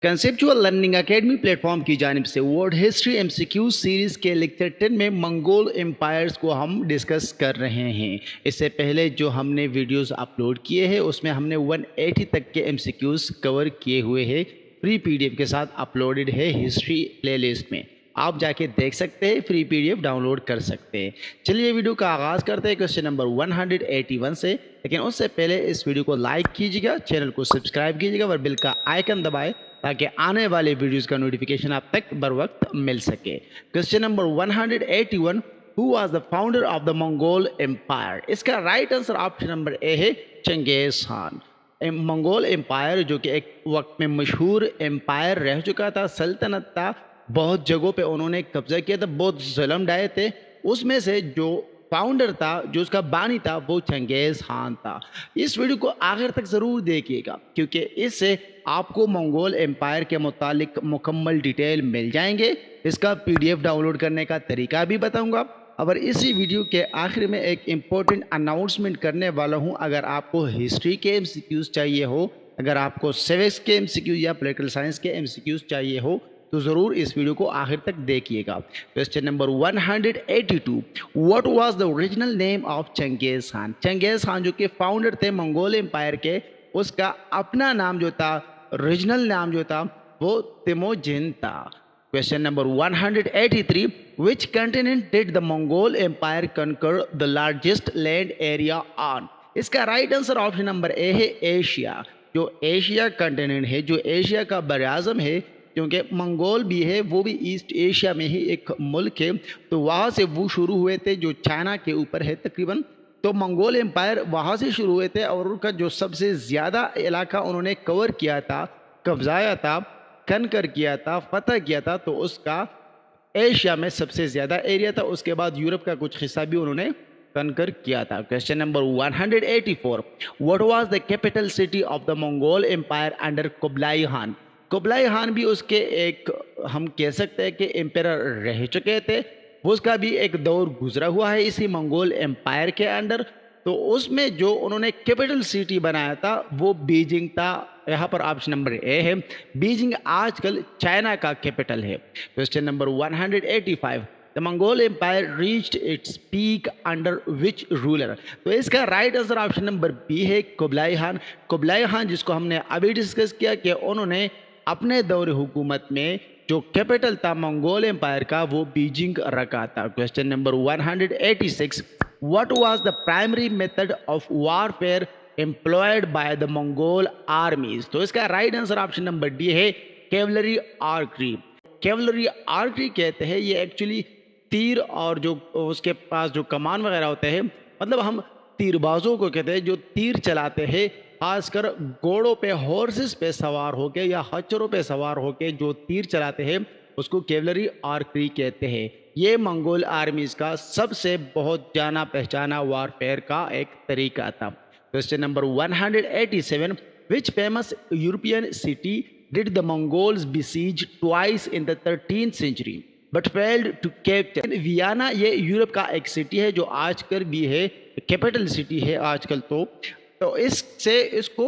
Conceptual learning academy platform की जानिब से वर्ल्ड हिस्ट्री एमसीक्यू सीरीज़ के लेक्चर 10 में मंगोल एम्पायर्स को हम डिस्कस कर रहे हैं। इससे पहले जो हमने वीडियोस अपलोड किए हैं उसमें हमने 180 तक के एमसीक्यूज़ कवर किए हुए हैं। फ्री पीडीएफ के साथ अपलोडेड है हिस्ट्री प्लेलिस्ट में, आप जाके देख सकते हैं, फ्री पीडीएफ डाउनलोड कर सकते हैं। चलिए वीडियो का आगाज़ करते हैं क्वेश्चन नंबर 181 से। लेकिन उससे पहले इस वीडियो को लाइक कीजिएगा, चैनल को सब्सक्राइब कीजिएगा और बिल का आइकन दबाएं ताकि आने वाले वीडियोस का नोटिफिकेशन आप तक बर वक्त मिल सके। Question number 181, who was the founder of the Mongol empire? इसका right answer option number A है चंगेज खान। मंगोल एम्पायर जो कि एक वक्त में मशहूर एम्पायर रह चुका था, सल्तनत था, बहुत जगहों पे उन्होंने कब्जा किया था, बहुत जुल्म ढाए थे। उसमें से जो फाउंडर था, जो उसका बानी था, वो चंगेज़ खान था। इस वीडियो को आखिर तक ज़रूर देखिएगा क्योंकि इससे आपको मंगोल एम्पायर के मुतालिक मुकम्मल डिटेल मिल जाएंगे। इसका पीडीएफ डाउनलोड करने का तरीका भी बताऊंगा। और इसी वीडियो के आखिर में एक इम्पोर्टेंट अनाउंसमेंट करने वाला हूं। अगर आपको हिस्ट्री के एमसीक्यूज़ चाहिए हो, अगर आपको सिविक्स के एमसीक्यू या पॉलिटिकल साइंस के एमसीक्यूज़ चाहिए हो तो ज़रूर इस वीडियो को आखिर तक देखिएगा। Question number 182, what was the original name of Changez Khan? Changez Khan जो कि फाउंडर थे मंगोल एम्पायर के, उसका अपना नाम जो था, ओरिजिनल नाम जो था, वो तिमोजिन था। Question number 183, which continent did the Mongol empire conquer the largest land area on? इसका right answer option number A है एशिया। जो एशिया कंटिनेंट है, जो एशिया का बराज़म है, क्योंकि मंगोल भी है, वो भी ईस्ट एशिया में ही एक मुल्क है, तो वहाँ से वो शुरू हुए थे, जो चाइना के ऊपर है तकरीबन। तो मंगोल एम्पायर वहाँ से शुरू हुए थे और उनका जो सबसे ज़्यादा इलाका उन्होंने कवर किया था, कब्जाया था, कनकर किया था, फतह किया था, तो उसका एशिया में सबसे ज़्यादा एरिया था। उसके बाद यूरोप का कुछ हिस्सा भी उन्होंने कनकर किया था। Question number 184, what was the capital city of the Mongol empire under Kublai Khan? Kublai Khan भी उसके एक, हम कह सकते हैं कि एम्पायर रह चुके थे। उसका भी एक दौर गुजरा हुआ है इसी मंगोल एम्पायर के अंडर। तो उसमें जो उन्होंने कैपिटल सिटी बनाया था वो बीजिंग था। यहाँ पर ऑप्शन नंबर ए है, बीजिंग आजकल चाइना का कैपिटल है। Question number 185, the Mongol empire reached its peak under which ruler? तो इसका right answer option number B है कुबलाई खान। कुबलाई खान जिसको हमने अभी डिस्कस किया कि उन्होंने अपने दौर हुकूमत में जो कैपिटल था मंगोल एम्पायर का वो बीजिंग रखा था। Question number 186, what was the primary method of warfare employed by the Mongol आर्मीज? तो इसका right answer option number D है कैवलरी आर्चरी। कैवलरी आर्चरी कहते हैं, ये एक्चुअली तीर और जो उसके पास जो कमान वगैरह होते हैं, मतलब हम तीरबाजों को कहते हैं जो तीर चलाते हैं, खासकर घोड़ों पे, हॉर्सेस पे सवार होके या खच्चरों पे सवार होके जो तीर चलाते हैं उसको कैवलरी आर्चरी कहते हैं। ये मंगोल आर्मीज का सबसे बहुत जाना पहचाना वारफेयर का एक तरीका था। Question number 187, which famous European city did the Mongols besiege twice in the 13th century but failed to capture? Vienna ये यूरोप का एक सिटी है जो आजकल भी है, कैपिटल सिटी है आजकल। तो इससे इसको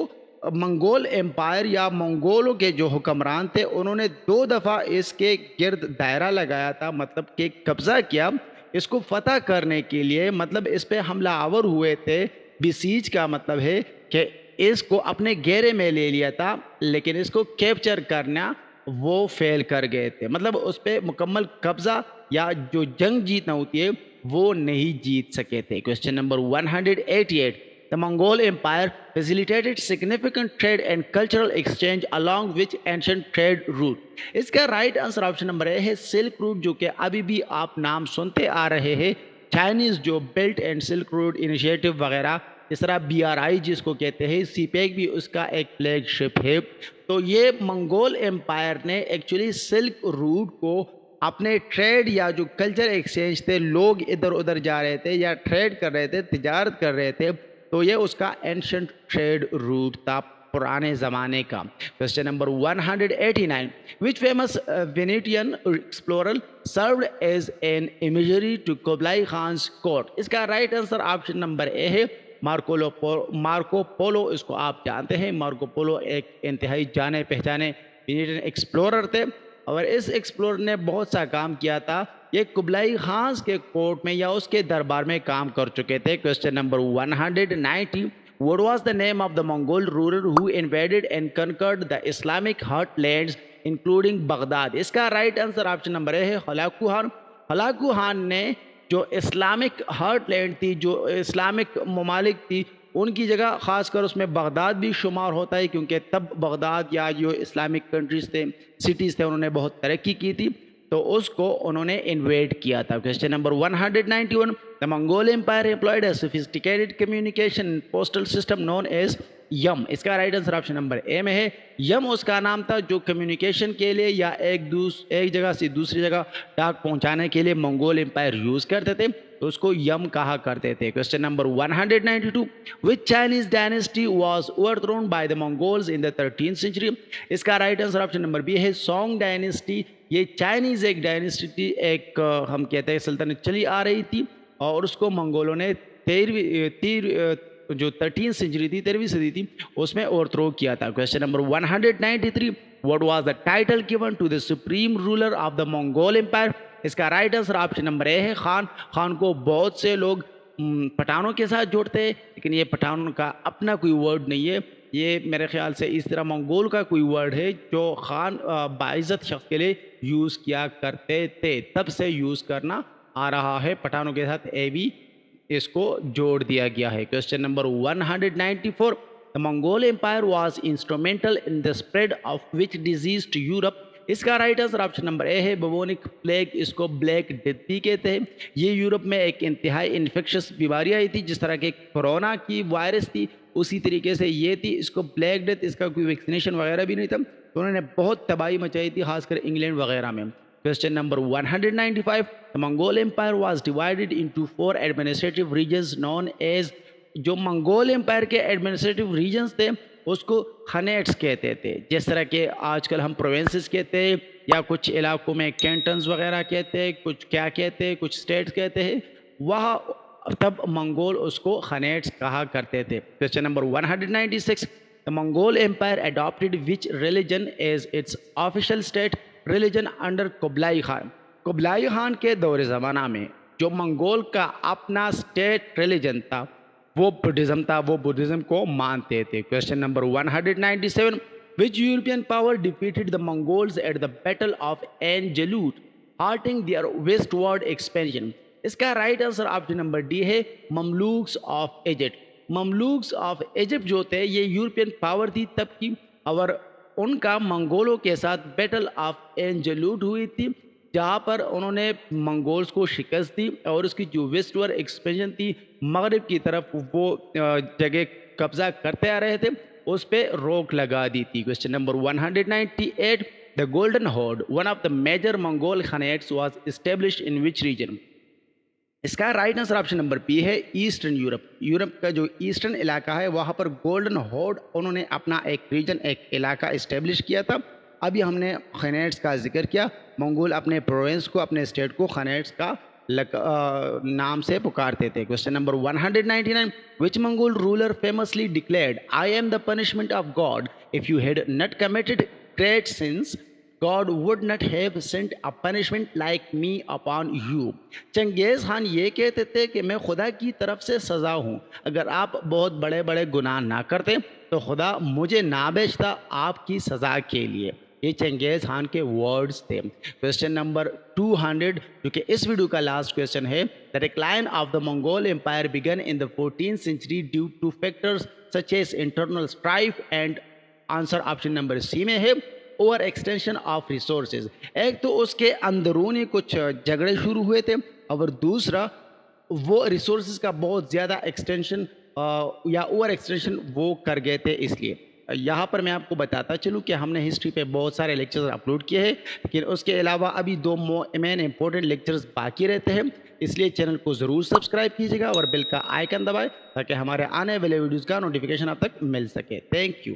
मंगोल एम्पायर या मंगोलों के जो हुक्मरान थे उन्होंने 2 दफ़ा इसके गिर्द दायरा लगाया था, मतलब कि कब्ज़ा किया इसको फतह करने के लिए, मतलब इस पे हमला आवर हुए थे। बिसीज का मतलब है कि इसको अपने घेरे में ले लिया था, लेकिन इसको कैप्चर करना वो फेल कर गए थे, मतलब उस पर मुकम्मल कब्ज़ा या जो जंग जीतना होती है वो नहीं जीत सके थे। Question number 188, the Mongol Empire facilitated significant trade and cultural exchange along which ancient trade route? इसका right answer option number A है सिल्क रूट, जो कि अभी भी आप नाम सुनते आ रहे हैं। चाइनीज़ जो belt and silk route initiative वगैरह, इस तरह BRI जिसको कहते हैं, सीपेक भी उसका एक फ्लैगशिप है। तो ये मंगोल एम्पायर ने एक्चुअली सिल्क रूट को अपने ट्रेड या जो कल्चर एक्सचेंज थे, लोग इधर उधर जा रहे थे या ट्रेड कर रहे थे, तिजारत कर रहे थे, तो ये उसका एंशंट ट्रेड रूट था पुराने ज़माने का। Question number 189, which famous Venetian explorer served as an emissary to Kublai Khan's court? इसका right answer option number A है मार्को पोलो। इसको आप जानते हैं, मार्को पोलो एक इंतहाई जाने पहचाने इंडियन एक्सप्लोरर थे और इस एक्सप्लोरर ने बहुत सा काम किया था। ये कुबलाई खान के कोर्ट में या उसके दरबार में काम कर चुके थे। Question number 190, What was the name of the Mongol ruler who invaded and conquered the Islamic heartlands including Baghdad? इसका right answer option number A है हलाकू खान। हलाकू खान ने जो इस्लामिक हार्टलैंड थी, जो इस्लामिक ममालिक थी, उनकी जगह ख़ासकर उसमें बगदाद भी शुमार होता है, क्योंकि तब बगदाद या जो इस्लामिक कंट्रीज़ थे, सिटीज़ थे, उन्होंने बहुत तरक्की की थी, तो उसको उन्होंने इन्वेड किया था। Question number 191, the Mongol empire employed a sophisticated communication postal system known as yam. इसका right answer option number A में है। यम उसका नाम था जो कम्युनिकेशन के लिए या एक जगह से दूसरी जगह डाक पहुंचाने के लिए मंगोल एम्पायर यूज़ करते थे, तो उसको यम कहा करते थे। Question number 192, which Chinese dynasty was overthrown by the Mongols in the 13th century. इसका right answer option number B है सोंग डायनेस्टी। ये चाइनीज़ एक डायनेस्टी थी, एक हम कहते हैं सल्तनत चली आ रही थी और उसको मंगोलों ने 13वीं सेंचुरी थी, 13वीं सदी थी, उसमें ओवरथ्रो किया था। Question number 193, what was the title given to the supreme ruler of the Mongol empire. इसका right answer option number A है खान। खान को बहुत से लोग पठानों के साथ जोड़ते हैं, लेकिन ये पठानों का अपना कोई वर्ड नहीं है, ये मेरे ख्याल से इस तरह मंगोल का कोई वर्ड है जो खान बाइज़्ज़त शख्स के लिए यूज़ किया करते थे, तब से यूज़ करना आ रहा है। पठानों के साथ ए भी इसको जोड़ दिया गया है। Question number 194, the Mongol empire was instrumental in the spread of which disease to Europe. इसका right answer option number A है बबोनिक प्लेग। इसको ब्लैक डेथ भी कहते हैं। ये यूरोप में एक इंतहाई इन्फेक्शस बीमारी आई थी, जिस तरह के कोरोना की वायरस थी उसी तरीके से ये थी। इसको ब्लैक डेथ, इसका कोई वैक्सीनेशन वगैरह भी नहीं था, तो उन्होंने बहुत तबाही मचाई थी, खासकर इंग्लैंड वगैरह में। Question number 195, the Mongol empire was divided into 4 administrative regions known as. जो मंगोल एम्पायर के एडमिनिस्ट्रेटिव रीजन्स थे उसको खनेट्स कहते थे, जिस तरह के आजकल हम प्रोविंसेस कहते हैं या कुछ इलाकों में कैंटन्स वगैरह कहते हैं, कुछ क्या कहते हैं, कुछ स्टेट्स कहते हैं, वह तब मंगोल उसको खनेट्स कहा करते थे। Question number 196, the Mongol empire adopted which religion as its official state religion under Kublai Khan. Kublai Khan के दौर ज़माना में जो मंगोल का अपना स्टेट रिलीजन था वो बुद्धिज़्म था, वो बुद्धिज़्म को मानते थे। Question number 197, which European power defeated the Mongols at the battle of Ain Jalut halting their westward expansion. इसका right answer option number D है Mamluks of Egypt. Mamluks of Egypt जो थे ये यूरोपियन पावर थी तब की, और उनका मंगोलों के साथ बैटल ऑफ एंजेलूट हुई थी, जहाँ पर उन्होंने मंगोल्स को शिकस्त दी और उसकी जो वेस्टवर्ड एक्सपेंशन थी मगरिब की तरफ वो जगह कब्जा करते आ रहे थे, उस पर रोक लगा दी थी। Question number 198, the golden horde one of the major Mongol khanates was established in which region. इसका right answer option number B है ईस्टर्न यूरोप। यूरोप का जो ईस्टर्न इलाका है वहाँ पर गोल्डन हॉर्ड उन्होंने अपना एक रीजन, एक इलाका इस्टेब्लिश किया था। अभी हमने खनेट्स का जिक्र किया, मंगोल अपने प्रोविंस को, अपने स्टेट को खनेट्स का नाम से पुकारते थे। Question number 199, which Mongol ruler famously declared I am the punishment of God if you had not committed great since God would not have sent a punishment like me upon you। Changez Khan ये कहते थे कि मैं खुदा की तरफ से सज़ा हूँ, अगर आप बहुत बड़े बड़े गुनाह ना करते तो खुदा मुझे ना भेजता आपकी सज़ा के लिए। ये चंगेज़ खान के वर्ड्स थे। क्वेश्चन नंबर 200 जो कि इस वीडियो का लास्ट क्वेश्चन है, the decline of the Mongol empire began in the 14th century due to factors such as internal strife and answer option number C में है ओवर एक्सटेंशन ऑफ रिसोर्सेज। एक तो उसके अंदरूनी कुछ झगड़े शुरू हुए थे और दूसरा वो रिसोर्सेज का बहुत ज़्यादा एक्सटेंशन या ओवर एक्सटेंशन वो कर गए थे। इसलिए यहाँ पर मैं आपको बताता चलूँ कि हमने हिस्ट्री पे बहुत सारे लेक्चर्स अपलोड किए हैं, लेकिन उसके अलावा अभी 2 मेन इंपॉर्टेंट लेक्चर्स बाकी रहते हैं, इसलिए चैनल को ज़रूर सब्सक्राइब कीजिएगा और बेल का आइकन दबाएं ताकि हमारे आने वाले वीडियोज़ का नोटिफिकेशन आप तक मिल सके। Thank you.